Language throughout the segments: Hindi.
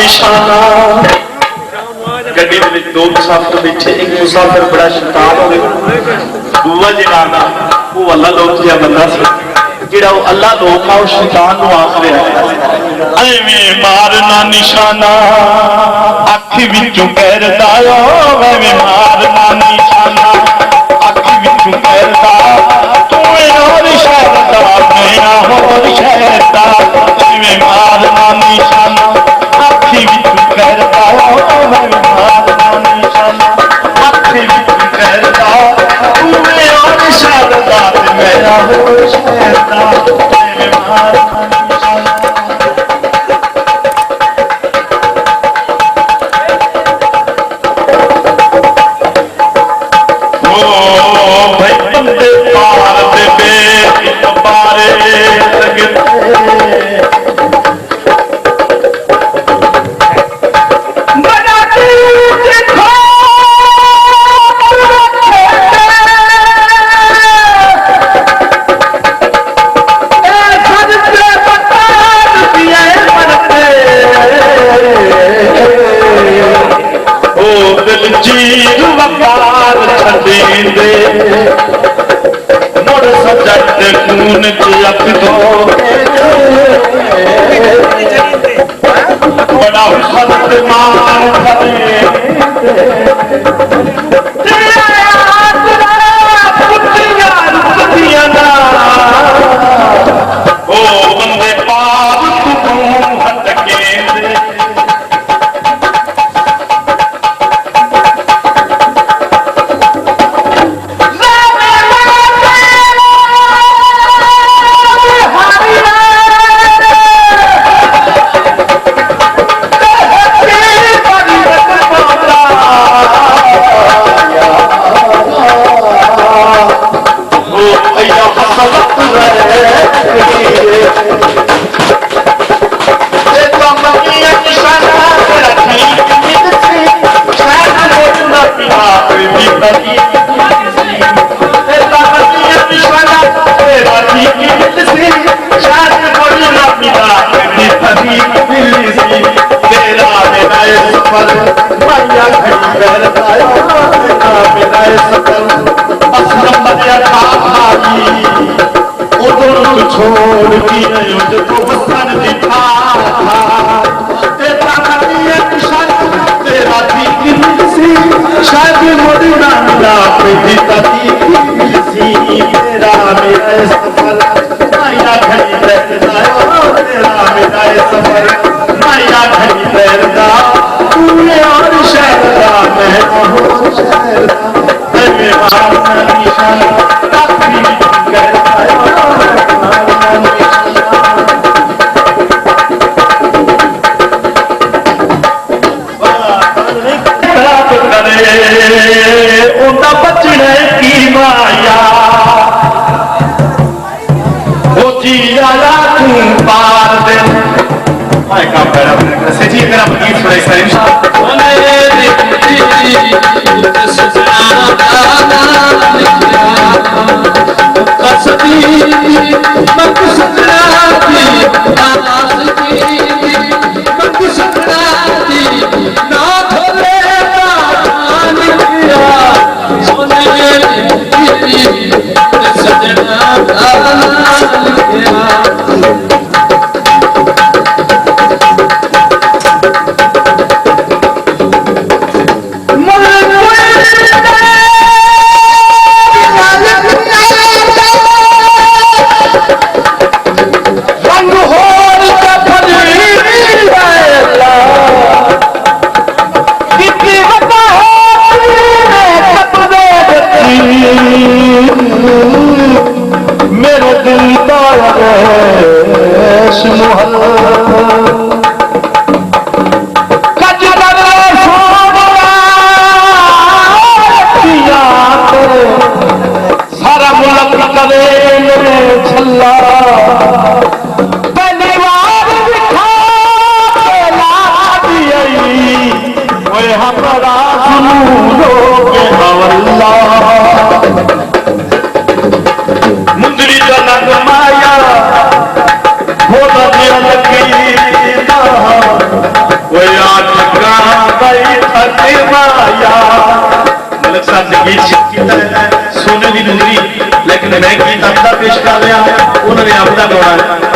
निशाना। गड्डी में दो मुसाफिर बैठे, एक मुसाफिर बड़ा शैतान हो दूआ जिहड़ा ना वो अल्लाह लोग जिहा बंदा सी जिहड़ा वो अल्लाह लोग आ शैतान नूं आख रहा है एवें मारना निशाना अख विचों कहरदा एवें मारना निशाना अख विचों कहरदा तू और शहरदा मैं और शहरदा एवें मारना निशाना अख विचों कहरदा एवें मारना निशाना अख विचों कहरदा तू और शहरदा मैं और शहरदा एवें मारना निशाना। मुड़ सजट खून चियक दो बड़ा हद मान ओ बंदे पाप तू हटके छोड़ दी तो वसन दिखा तेरा शायद मोड़ना मिला तेरा मेरा सफर माया घड़ी बैठता तेरा मेरा सफर माया घड़ी बैठता तूने और शहरदा मैं और शहरदा निशाना बचने की माया वो जिया तू पार दे जी मेरा गीत सुनाई मेरे दिल सारा मुल्क करे छला पहली बार हमारा मुंदरी का नग माया गीत किया सोने की नूरी, लेकिन मैं गीत अपना पेश कर रहा, उन्होंने अपना गाना है।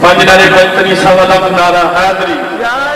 पंज नारे बेहतरी सवाला नारा हैदरी।